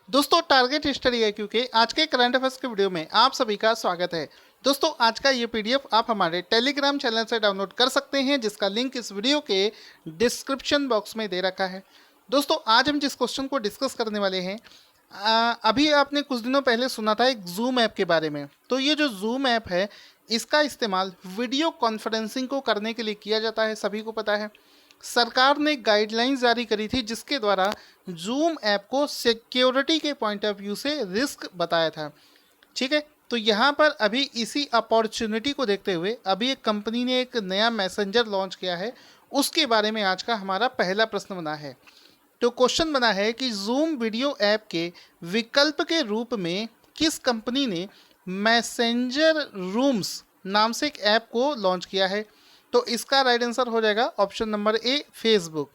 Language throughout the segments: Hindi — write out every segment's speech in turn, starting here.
दोस्तों टारगेट स्टडी IQ के आज के करंट अफेयर्स के वीडियो में आप सभी का स्वागत है। दोस्तों आज का ये पीडीएफ आप हमारे टेलीग्राम चैनल से डाउनलोड कर सकते हैं, जिसका लिंक इस वीडियो के डिस्क्रिप्शन बॉक्स में दे रखा है। दोस्तों आज हम जिस क्वेश्चन को डिस्कस करने वाले हैं, अभी आपने कुछ दिनों पहले सुना था एक जूम ऐप के बारे में। तो ये जो जूम ऐप है, इसका इस्तेमाल वीडियो कॉन्फ्रेंसिंग को करने के लिए किया जाता है, सभी को पता है। सरकार ने गाइडलाइंस जारी करी थी जिसके द्वारा जूम ऐप को सिक्योरिटी के पॉइंट ऑफ व्यू से रिस्क बताया था। ठीक है, तो यहाँ पर अभी इसी अपॉर्चुनिटी को देखते हुए अभी एक कंपनी ने एक नया मैसेंजर लॉन्च किया है, उसके बारे में आज का हमारा पहला प्रश्न बना है। तो क्वेश्चन बना है कि जूम वीडियो ऐप के विकल्प के रूप में किस कंपनी ने मैसेंजर रूम्स नाम से एक ऐप को लॉन्च किया है। तो इसका राइट आंसर हो जाएगा ऑप्शन नंबर ए, फेसबुक।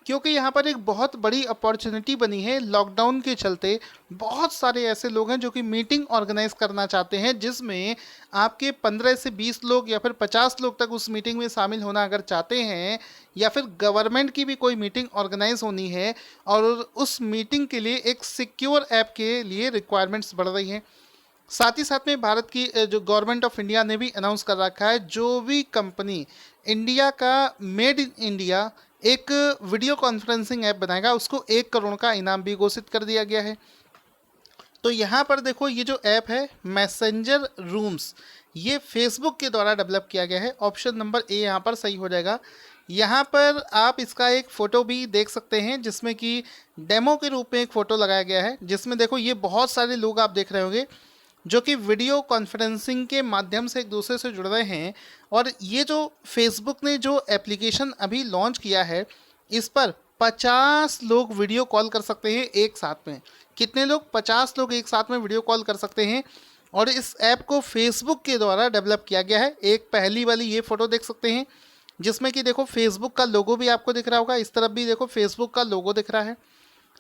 क्योंकि यहाँ पर एक बहुत बड़ी अपॉर्चुनिटी बनी है। लॉकडाउन के चलते बहुत सारे ऐसे लोग हैं जो कि मीटिंग ऑर्गेनाइज करना चाहते हैं, जिसमें आपके 15 से 20 लोग या फिर 50 लोग तक उस मीटिंग में शामिल होना अगर चाहते हैं, या फिर गवर्नमेंट की भी कोई मीटिंग ऑर्गेनाइज होनी है और उस मीटिंग के लिए एक सिक्योर ऐप के लिए रिक्वायरमेंट्स बढ़ रही हैं। साथ ही साथ में भारत की जो गवर्नमेंट ऑफ इंडिया ने भी अनाउंस कर रखा है, जो भी कंपनी इंडिया का मेड इन इंडिया एक वीडियो कॉन्फ्रेंसिंग ऐप बनाएगा उसको 1 करोड़ का इनाम भी घोषित कर दिया गया है। तो यहाँ पर देखो, ये जो ऐप है मैसेंजर रूम्स, ये फेसबुक के द्वारा डेवलप किया गया है। ऑप्शन नंबर ए यहाँ पर सही हो जाएगा। यहाँ पर आप इसका एक फ़ोटो भी देख सकते हैं, जिसमें कि डेमो के रूप में एक फ़ोटो लगाया गया है, जिसमें देखो ये बहुत सारे लोग आप देख रहे होंगे जो कि वीडियो कॉन्फ्रेंसिंग के माध्यम से एक दूसरे से जुड़ रहे हैं। और ये जो फेसबुक ने जो एप्लीकेशन अभी लॉन्च किया है, इस पर 50 लोग वीडियो कॉल कर सकते हैं एक साथ में। कितने लोग? 50 लोग एक साथ में वीडियो कॉल कर सकते हैं। और इस ऐप को फेसबुक के द्वारा डेवलप किया गया है। एक पहली वाली ये फ़ोटो देख सकते हैं, जिसमें कि देखो फेसबुक का लोगो भी आपको दिख रहा होगा। इस तरफ भी देखो फेसबुक का लोगो दिख रहा है।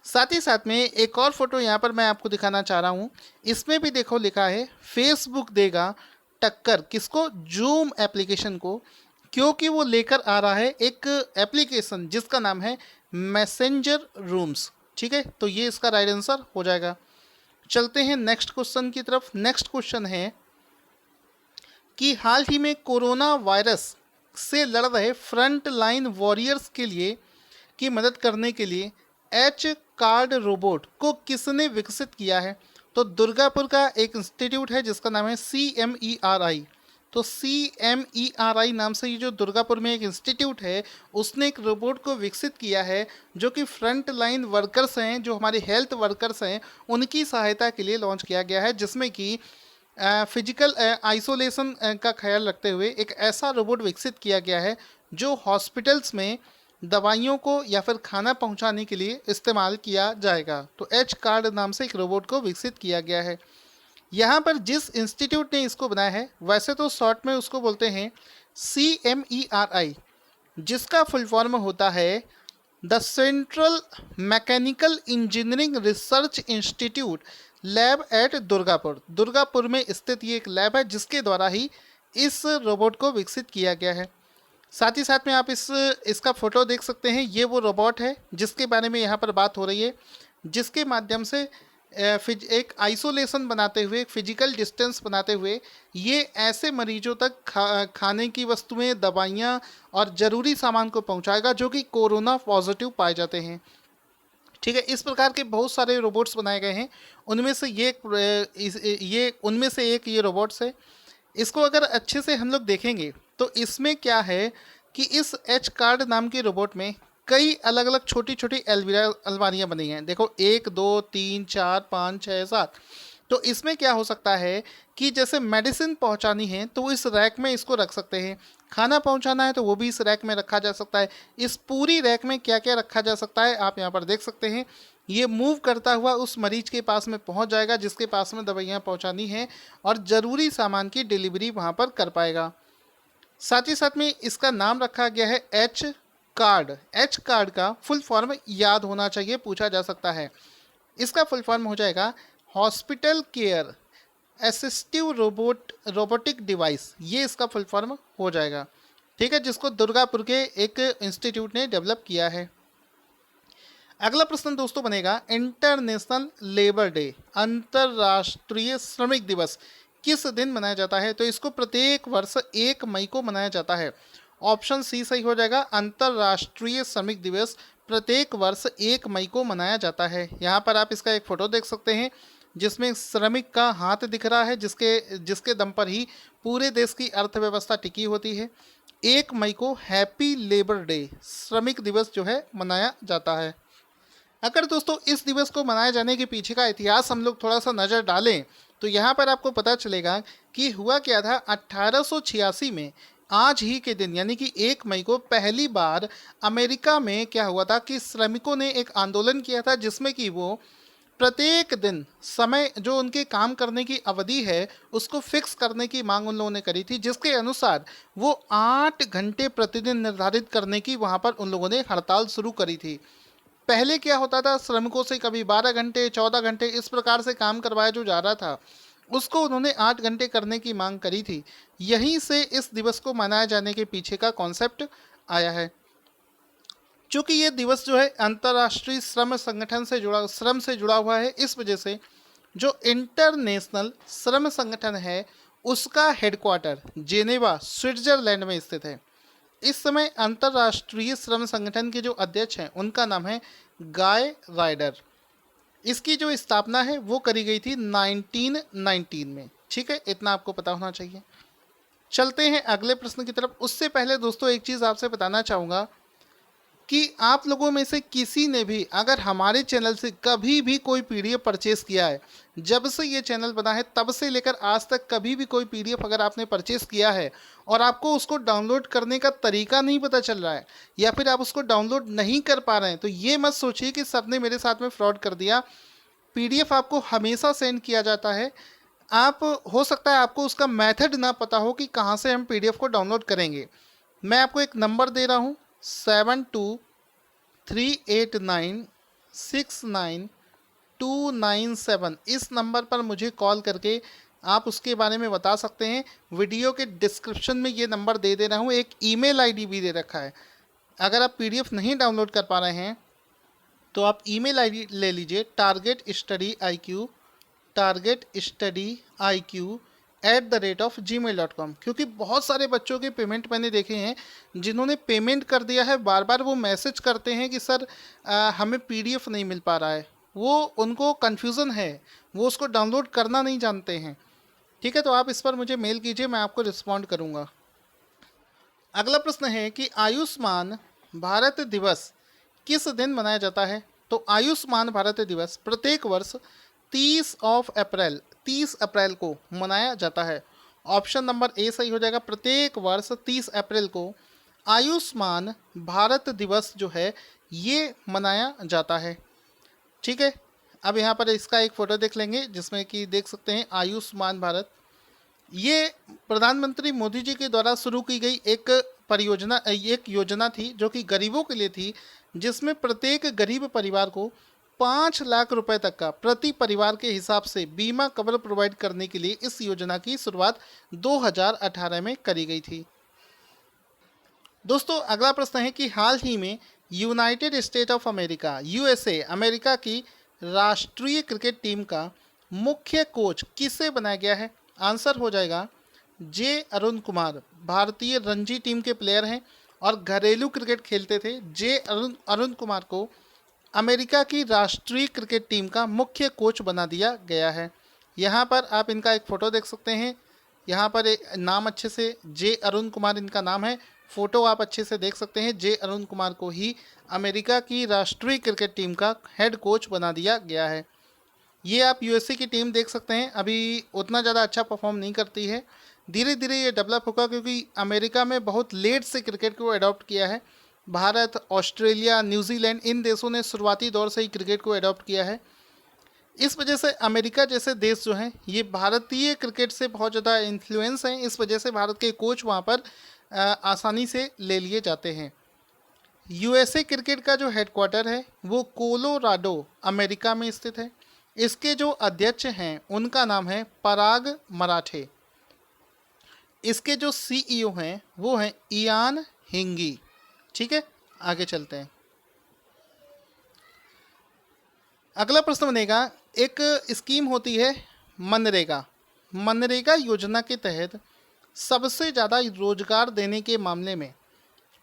साथ ही साथ में एक और फोटो यहाँ पर मैं आपको दिखाना चाह रहा हूँ। इसमें भी देखो लिखा है फेसबुक देगा टक्कर किसको? जूम एप्लीकेशन को, क्योंकि वो लेकर आ रहा है एक एप्लीकेशन जिसका नाम है मैसेंजर रूम्स। ठीक है, तो ये इसका राइट आंसर हो जाएगा। चलते हैं नेक्स्ट क्वेश्चन की तरफ। नेक्स्ट क्वेश्चन है कि हाल ही में कोरोना वायरस से लड़ रहे फ्रंट लाइन वॉरियर्स के लिए की मदद करने के लिए एच कार्ड रोबोट को किसने विकसित किया है? तो दुर्गापुर का एक इंस्टीट्यूट है जिसका नाम है CMERI। तो CMERI नाम से ये जो दुर्गापुर में एक इंस्टीट्यूट है, उसने एक रोबोट को विकसित किया है जो कि फ्रंट लाइन वर्कर्स हैं, जो हमारे हेल्थ वर्कर्स हैं, उनकी सहायता के लिए लॉन्च किया गया है। जिसमें कि फिजिकल आइसोलेशन का ख्याल रखते हुए एक ऐसा रोबोट विकसित किया गया है जो हॉस्पिटल्स में दवाइयों को या फिर खाना पहुंचाने के लिए इस्तेमाल किया जाएगा। तो एच कार्ड नाम से एक रोबोट को विकसित किया गया है। यहाँ पर जिस इंस्टीट्यूट ने इसको बनाया है, वैसे तो शॉर्ट में उसको बोलते हैं CMERI, जिसका फुल फॉर्म होता है the central mechanical engineering research institute lab at Durgapur. Durgapur में स्थित ये एक लैब है जिसके द्वारा ही इस रोबोट को विकसित किया गया है। साथ ही साथ में आप इसका फ़ोटो देख सकते हैं। ये वो रोबोट है जिसके बारे में यहाँ पर बात हो रही है, जिसके माध्यम से एक आइसोलेशन बनाते हुए, एक फिजिकल डिस्टेंस बनाते हुए, ये ऐसे मरीजों तक खाने की वस्तुएं, दवाइयाँ और ज़रूरी सामान को पहुँचाएगा जो कि कोरोना पॉजिटिव पाए जाते हैं। ठीक है, इस प्रकार के बहुत सारे रोबोट्स बनाए गए हैं। उनमें से उनमें से एक ये रोबोट्स है। इसको अगर अच्छे से हम लोग देखेंगे तो इसमें क्या है कि इस एच कार्ड नाम के रोबोट में कई अलग अलग छोटी छोटी अलमारियाँ बनी हैं। देखो 1 2 3 4 5 6 7। तो इसमें क्या हो सकता है कि जैसे मेडिसिन पहुंचानी है तो इस रैक में इसको रख सकते हैं, खाना पहुंचाना है तो वो भी इस रैक में रखा जा सकता है। इस पूरी रैक में क्या क्या रखा जा सकता है आप यहाँ पर देख सकते हैं। ये मूव करता हुआ उस मरीज के पास में पहुंच जाएगा जिसके पास में दवाइयाँ पहुंचानी है, और ज़रूरी सामान की डिलीवरी वहाँ पर कर पाएगा। साथ ही साथ में इसका नाम रखा गया है एच कार्ड। एच कार्ड का फुल फॉर्म याद होना चाहिए, पूछा जा सकता है। इसका फुल फॉर्म हो जाएगा hospital care assistive robotic device. ये इसका फुल फॉर्म हो जाएगा। ठीक है, जिसको दुर्गापुर के एक इंस्टीट्यूट ने डेवलप किया है। अगला प्रश्न दोस्तों बनेगा इंटरनेशनल लेबर डे, अंतर्राष्ट्रीय श्रमिक दिवस किस दिन मनाया जाता है? तो इसको प्रत्येक वर्ष 1 मई को मनाया जाता है। ऑप्शन सी सही हो जाएगा, अंतर्राष्ट्रीय श्रमिक दिवस प्रत्येक वर्ष 1 मई को मनाया जाता है। यहाँ पर आप इसका एक फोटो देख सकते हैं जिसमें श्रमिक का हाथ दिख रहा है, जिसके जिसके दम पर ही पूरे देश की अर्थव्यवस्था टिकी होती है। 1 मई को हैप्पी लेबर डे, श्रमिक दिवस जो है मनाया जाता है। अगर दोस्तों इस दिवस को मनाए जाने के पीछे का इतिहास हम लोग थोड़ा सा नज़र डालें तो यहाँ पर आपको पता चलेगा कि हुआ क्या था। 1886 में आज ही के दिन यानी कि 1 मई को पहली बार अमेरिका में क्या हुआ था कि श्रमिकों ने एक आंदोलन किया था जिसमें कि वो प्रत्येक दिन समय जो उनके काम करने की अवधि है उसको फिक्स करने की मांग उन लोगों ने करी थी, जिसके अनुसार वो 8 घंटे प्रतिदिन निर्धारित करने की वहाँ पर उन लोगों ने हड़ताल शुरू करी थी। पहले क्या होता था, श्रमिकों से कभी 12 घंटे 14 घंटे इस प्रकार से काम करवाया जो जा रहा था, उसको उन्होंने 8 घंटे करने की मांग करी थी। यहीं से इस दिवस को मनाए जाने के पीछे का कॉन्सेप्ट आया है। चूँकि ये दिवस जो है अंतर्राष्ट्रीय श्रम संगठन से जुड़ा, श्रम से जुड़ा हुआ है, इस वजह से जो इंटरनेशनल श्रम संगठन है उसका हेडक्वार्टर जेनेवा स्विट्जरलैंड में स्थित है। इस समय अंतर्राष्ट्रीय श्रम संगठन के जो अध्यक्ष हैं उनका नाम है गाय राइडर। इसकी जो स्थापना है वो करी गई थी 1919 में। ठीक है, इतना आपको पता होना चाहिए। चलते हैं अगले प्रश्न की तरफ। उससे पहले दोस्तों एक चीज़ आपसे बताना चाहूँगा कि आप लोगों में से किसी ने भी अगर हमारे चैनल से कभी भी कोई पीडीएफ परचेस किया है, जब से ये चैनल बना है तब से लेकर आज तक कभी भी कोई पीडीएफ अगर आपने परचेस किया है और आपको उसको डाउनलोड करने का तरीका नहीं पता चल रहा है या फिर आप उसको डाउनलोड नहीं कर पा रहे हैं, तो ये मत सोचिए कि सर ने मेरे साथ में फ्रॉड कर दिया। पीडीएफ आपको हमेशा सेंड किया जाता है। आप हो सकता है आपको उसका मेथड ना पता हो कि कहाँ से हम पीडीएफ को डाउनलोड करेंगे। मैं आपको एक नंबर दे रहा हूँ 7238969297। इस नंबर पर मुझे कॉल करके आप उसके बारे में बता सकते हैं। वीडियो के डिस्क्रिप्शन में ये नंबर दे रहा हूँ, एक ईमेल आईडी भी दे रखा है। अगर आप पीडीएफ नहीं डाउनलोड कर पा रहे हैं तो आप ईमेल आईडी ले लीजिए targetstudiiq@gmail.com, क्योंकि बहुत सारे बच्चों के पेमेंट मैंने देखे हैं जिन्होंने पेमेंट कर दिया है, बार बार वो मैसेज करते हैं कि सर हमें पीडीएफ नहीं मिल पा रहा है। वो उनको कन्फ्यूज़न है, वो उसको डाउनलोड करना नहीं जानते हैं। ठीक है, तो आप इस पर मुझे मेल कीजिए, मैं आपको रिस्पॉन्ड करूँगा। अगला प्रश्न है कि आयुष्मान भारत दिवस किस दिन मनाया जाता है? तो आयुष्मान भारत दिवस प्रत्येक वर्ष 30 अप्रैल को मनाया जाता है। ऑप्शन नंबर ए सही हो जाएगा, प्रत्येक वर्ष 30 अप्रैल को आयुष्मान भारत दिवस जो है ये मनाया जाता है। ठीक है, अब यहाँ पर इसका एक फ़ोटो देख लेंगे जिसमें कि देख सकते हैं आयुष्मान भारत। ये प्रधानमंत्री मोदी जी के द्वारा शुरू की गई एक परियोजना, एक योजना थी जो कि गरीबों के लिए थी, जिसमें प्रत्येक गरीब परिवार को 5 लाख रुपए तक का प्रति परिवार के हिसाब से बीमा कवर प्रोवाइड करने के लिए इस योजना की शुरुआत 2018 में करी गई थी। दोस्तों अगला प्रश्न है कि हाल ही में United state of America USA America की राष्ट्रीय क्रिकेट टीम का मुख्य कोच किसे बनाया गया है? आंसर हो जाएगा जे अरुण कुमार। भारतीय रणजी टीम के प्लेयर हैं और घरेलू क्रिकेट खेलते थे। जे अरुण कुमार को अमेरिका की राष्ट्रीय क्रिकेट टीम का मुख्य कोच बना दिया गया है। यहाँ पर आप इनका एक फ़ोटो देख सकते हैं। यहाँ पर एक नाम अच्छे से जे अरुण कुमार इनका नाम है, फ़ोटो आप अच्छे से देख सकते हैं। जे अरुण कुमार को ही अमेरिका की राष्ट्रीय क्रिकेट टीम का हेड कोच बना दिया गया है। ये आप यूएसए की टीम देख सकते हैं, अभी उतना ज़्यादा अच्छा परफॉर्म नहीं करती है। धीरे धीरे ये डेवलप होगा क्योंकि अमेरिका में बहुत लेट से क्रिकेट को अडॉप्ट किया है। भारत, ऑस्ट्रेलिया, न्यूजीलैंड इन देशों ने शुरुआती दौर से ही क्रिकेट को अडॉप्ट किया है। इस वजह से अमेरिका जैसे देश जो हैं ये भारतीय क्रिकेट से बहुत ज़्यादा इन्फ्लुएंस हैं। इस वजह से भारत के कोच वहाँ पर आसानी से ले लिए जाते हैं। यूएसए क्रिकेट का जो हेडक्वार्टर है वो कोलोराडो अमेरिका में स्थित है। इसके जो अध्यक्ष हैं उनका नाम है पराग मराठे। इसके जो सीईओ हैं वो हैं इयान हिंगी। ठीक है, आगे चलते हैं। अगला प्रश्न बनेगा, एक स्कीम होती है मनरेगा। मनरेगा योजना के तहत सबसे ज़्यादा रोजगार देने के मामले में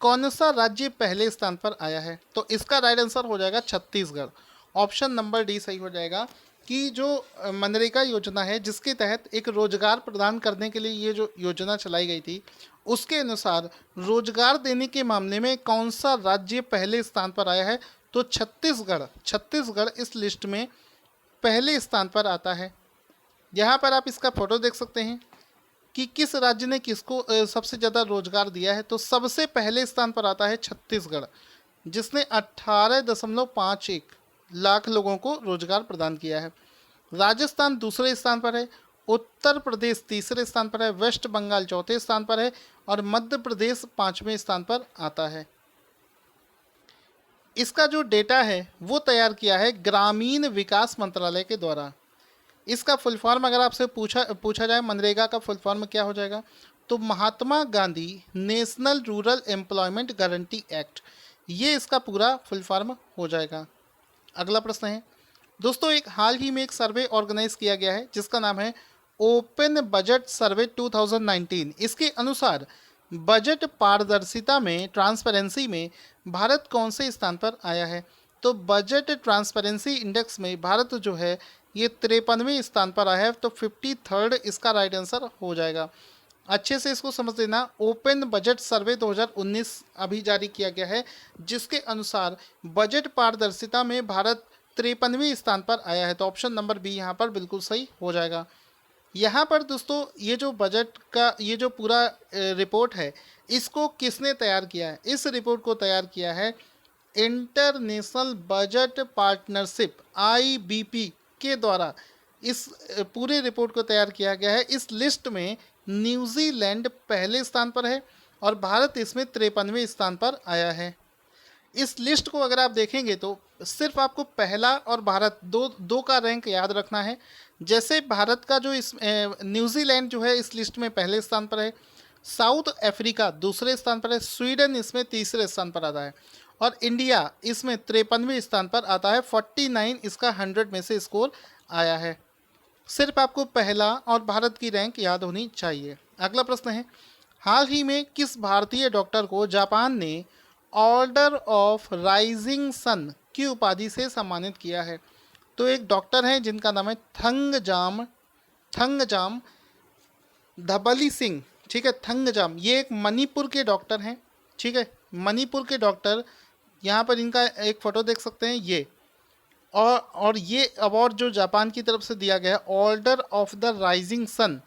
कौन सा राज्य पहले स्थान पर आया है? तो इसका राइट आंसर हो जाएगा छत्तीसगढ़। ऑप्शन नंबर डी सही हो जाएगा कि जो मनरेगा योजना है जिसके तहत एक रोजगार प्रदान करने के लिए ये जो योजना चलाई गई थी, उसके अनुसार रोजगार देने के मामले में कौन सा राज्य पहले स्थान पर आया है? तो छत्तीसगढ़। छत्तीसगढ़ इस लिस्ट में पहले स्थान पर आता है। यहाँ पर आप इसका फोटो देख सकते हैं कि किस राज्य ने किसको सबसे ज़्यादा रोजगार दिया है। तो सबसे पहले स्थान पर आता है छत्तीसगढ़, जिसने 18.51 लाख लोगों को रोजगार प्रदान किया है। राजस्थान दूसरे स्थान पर है, उत्तर प्रदेश तीसरे स्थान पर है, वेस्ट बंगाल चौथे स्थान पर है और मध्य प्रदेश 5वें स्थान पर आता है। इसका जो डेटा है वो तैयार किया है ग्रामीण विकास मंत्रालय के द्वारा। इसका फुल फॉर्म अगर आपसे पूछा जाए मनरेगा का फुल फॉर्म क्या हो जाएगा, तो Mahatma Gandhi national rural employment guarantee act, ये इसका पूरा फुल फॉर्म हो जाएगा। अगला प्रश्न है दोस्तों, एक हाल ही में एक सर्वे ऑर्गेनाइज किया गया है जिसका नाम है ओपन बजट सर्वे 2019। इसके अनुसार बजट पारदर्शिता में, ट्रांसपेरेंसी में भारत कौन से स्थान पर आया है? तो बजट ट्रांसपेरेंसी इंडेक्स में भारत जो है ये 53वें स्थान पर आया है। तो 53rd इसका राइट आंसर हो जाएगा। अच्छे से इसको समझ लेना। ओपन बजट सर्वे 2019 अभी जारी किया गया है, जिसके अनुसार बजट पारदर्शिता में भारत 53वें स्थान पर आया है। तो ऑप्शन नंबर बी यहाँ पर बिल्कुल सही हो जाएगा। यहाँ पर दोस्तों ये जो बजट का ये जो पूरा रिपोर्ट है, इसको किसने तैयार किया है? इस रिपोर्ट को तैयार किया है इंटरनेशनल बजट पार्टनरशिप IBP के द्वारा। इस पूरे रिपोर्ट को तैयार किया गया है। इस लिस्ट में न्यूजीलैंड पहले स्थान पर है और भारत इसमें 53वें स्थान पर आया है। इस लिस्ट को अगर आप देखेंगे तो सिर्फ आपको पहला और भारत दो का रैंक याद रखना है। जैसे भारत का जो इस न्यूजीलैंड जो है इस लिस्ट में पहले स्थान पर है, साउथ अफ्रीका दूसरे स्थान पर है, स्वीडन इसमें तीसरे स्थान पर आता है और इंडिया इसमें 53वें स्थान पर आता है। 49 इसका 100 में से स्कोर आया है। सिर्फ आपको पहला और भारत की रैंक याद होनी चाहिए। अगला प्रश्न है, हाल ही में किस भारतीय डॉक्टर को जापान ने ऑर्डर ऑफ राइजिंग सन की उपाधि से सम्मानित किया है? तो एक डॉक्टर हैं जिनका नाम है थंगजाम धबली सिंह। ठीक है, थंगजाम ये एक मणिपुर के डॉक्टर हैं। ठीक है, मणिपुर के डॉक्टर, यहाँ पर इनका एक फ़ोटो देख सकते हैं ये। और ये अवार्ड जो जापान की तरफ से दिया गया है order of the rising sun,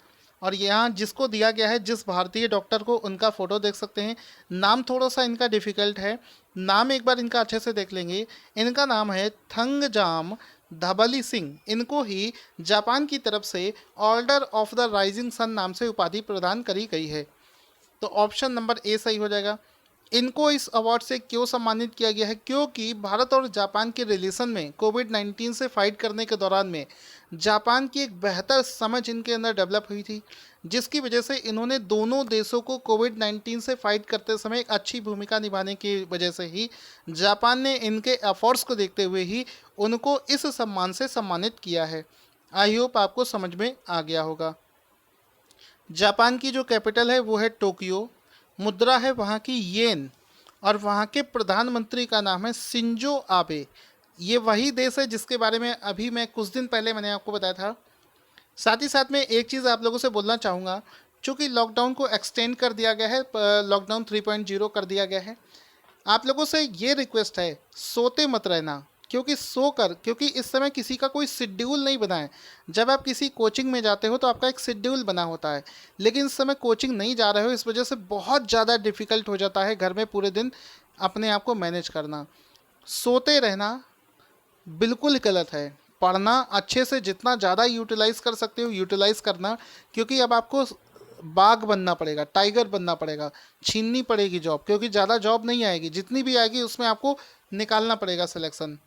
और यहाँ जिसको दिया गया है जिस भारतीय डॉक्टर को, उनका फ़ोटो देख सकते हैं। नाम थोड़ा सा इनका डिफ़िकल्ट है, नाम एक बार इनका अच्छे से देख लेंगे। इनका नाम है थंगजाम धबली सिंह। इनको ही जापान की तरफ से order of the rising sun नाम से उपाधि प्रदान करी गई है। तो ऑप्शन नंबर ए सही हो जाएगा। इनको इस अवार्ड से क्यों सम्मानित किया गया है? क्योंकि भारत और जापान के रिलेशन में कोविड-19 से फाइट करने के दौरान में जापान की एक बेहतर समझ इनके अंदर डेवलप हुई थी, जिसकी वजह से इन्होंने दोनों देशों को कोविड-19 से फाइट करते समय एक अच्छी भूमिका निभाने की वजह से ही जापान ने इनके एफर्ट्स को देखते हुए ही उनको इस सम्मान से सम्मानित किया है। आई होप आपको समझ में आ गया होगा। जापान की जो कैपिटल है वो है टोक्यो, मुद्रा है वहाँ की येन और वहाँ के प्रधानमंत्री का नाम है शिंजो आबे। ये वही देश है जिसके बारे में अभी मैं कुछ दिन पहले मैंने आपको बताया था। साथ ही साथ में एक चीज़ आप लोगों से बोलना चाहूँगा, चूँकि लॉकडाउन को एक्सटेंड कर दिया गया है, लॉकडाउन 3.0 कर दिया गया है, आप लोगों से ये रिक्वेस्ट है सोते मत रहना, क्योंकि इस समय किसी का कोई शेड्यूल नहीं बना है। जब आप किसी कोचिंग में जाते हो तो आपका एक शेड्यूल बना होता है, लेकिन इस समय कोचिंग नहीं जा रहे हो, इस वजह से बहुत ज़्यादा डिफ़िकल्ट हो जाता है घर में पूरे दिन अपने आप को मैनेज करना। सोते रहना बिल्कुल गलत है। पढ़ना अच्छे से जितना ज़्यादा यूटिलाइज़ कर सकते हो यूटिलाइज़ करना, क्योंकि अब आपको बाघ बनना पड़ेगा, टाइगर बनना पड़ेगा, छीननी पड़ेगी जॉब, क्योंकि ज़्यादा जॉब नहीं आएगी, जितनी भी आएगी उसमें आपको निकालना पड़ेगा सिलेक्शन।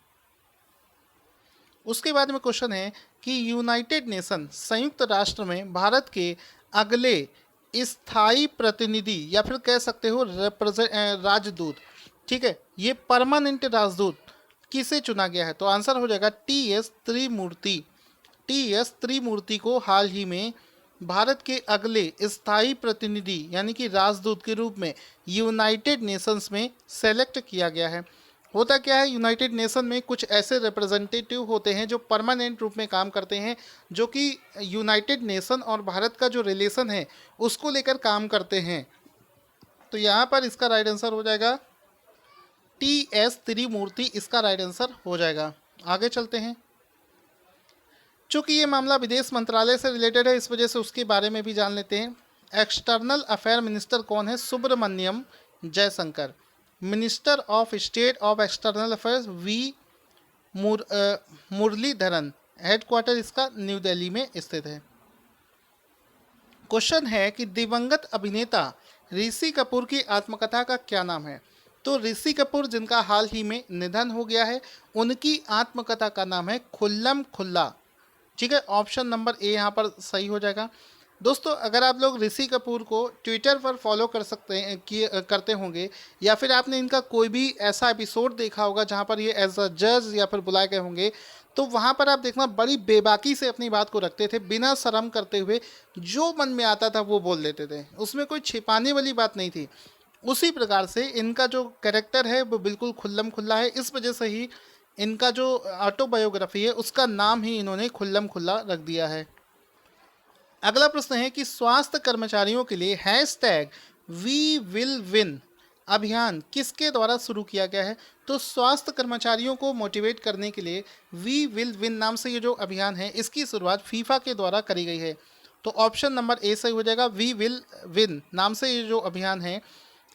उसके बाद में क्वेश्चन है कि यूनाइटेड नेशन संयुक्त राष्ट्र में भारत के अगले स्थायी प्रतिनिधि या फिर कह सकते हो राजदूत, ठीक है, ये परमानेंट राजदूत किसे चुना गया है? तो आंसर हो जाएगा टी.एस. त्रिमूर्ति। टी.एस. त्रिमूर्ति को हाल ही में भारत के अगले स्थायी प्रतिनिधि यानी कि राजदूत के रूप में यूनाइटेड नेशंस में सेलेक्ट किया गया है। होता क्या है, यूनाइटेड नेशन में कुछ ऐसे रिप्रेजेंटेटिव होते हैं जो परमानेंट रूप में काम करते हैं, जो कि यूनाइटेड नेशन और भारत का जो रिलेशन है उसको लेकर काम करते हैं। तो यहाँ पर इसका राइट आंसर हो जाएगा टी.एस. त्रिमूर्ति, इसका राइट आंसर हो जाएगा। आगे चलते हैं। चूँकि ये मामला विदेश मंत्रालय से रिलेटेड है, इस वजह से उसके बारे में भी जान लेते हैं। एक्सटर्नल अफेयर मिनिस्टर कौन है? Subrahmanyam Jaishankar. Minister of state of external affairs V Muraleedharan. Headquarter इसका न्यू दिल्ली में स्थित है। क्वेश्चन है कि दिवंगत अभिनेता ऋषि कपूर की आत्मकथा का क्या नाम है? तो ऋषि कपूर जिनका हाल ही में निधन हो गया है, उनकी आत्मकथा का नाम है खुल्लम खुल्ला। ठीक है, ऑप्शन नंबर ए यहाँ पर सही हो जाएगा। दोस्तों, अगर आप लोग ऋषि कपूर को ट्विटर पर फॉलो कर सकते हैं करते होंगे, या फिर आपने इनका कोई भी ऐसा एपिसोड देखा होगा जहाँ पर ये एज अ जज या फिर बुलाए गए होंगे, तो वहाँ पर आप देखना बड़ी बेबाकी से अपनी बात को रखते थे, बिना शर्म करते हुए जो मन में आता था वो बोल देते थे, उसमें कोई छिपाने वाली बात नहीं थी। उसी प्रकार से इनका जो कैरेक्टर है वो बिल्कुल खुल्लम खुल्ला है। इस वजह से ही इनका जो ऑटोबायोग्राफी है उसका नाम ही इन्होंने खुल्लम खुल्ला रख दिया है। अगला प्रश्न है कि स्वास्थ्य कर्मचारियों के लिए हैशटैग वी विल विन अभियान किसके द्वारा शुरू किया गया है? तो स्वास्थ्य कर्मचारियों को मोटिवेट करने के लिए वी विल विन नाम से ये जो अभियान है इसकी शुरुआत फीफा के द्वारा करी गई है। तो ऑप्शन नंबर ए सही हो जाएगा। वी विल विन नाम से ये जो अभियान है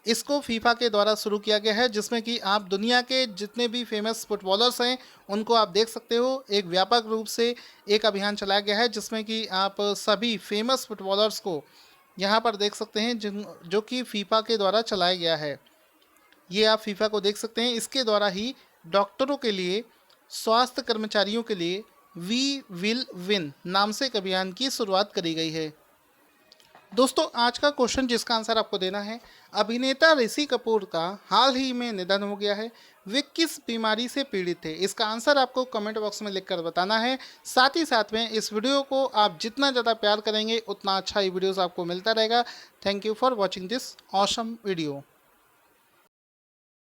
इसको फीफा के द्वारा शुरू किया गया है, जिसमें कि आप दुनिया के जितने भी फेमस फुटबॉलर्स हैं उनको आप देख सकते हो। एक व्यापक रूप से एक अभियान चलाया गया है जिसमें कि आप सभी फेमस फुटबॉलर्स को यहाँ पर देख सकते हैं, जो कि फीफा के द्वारा चलाया गया है। ये आप फीफा को देख सकते हैं। इसके द्वारा ही डॉक्टरों के लिए, स्वास्थ्य कर्मचारियों के लिए वी विल विन नाम से एक अभियान की शुरुआत करी गई है। दोस्तों, आज का क्वेश्चन जिसका आंसर आपको देना है, अभिनेता ऋषि कपूर का हाल ही में निधन हो गया है, वे किस बीमारी से पीड़ित थे? इसका आंसर आपको कमेंट बॉक्स में लिखकर बताना है। साथ ही साथ में इस वीडियो को आप जितना ज़्यादा प्यार करेंगे उतना अच्छा ही वीडियोस आपको मिलता रहेगा। Thank you for watching this awesome video.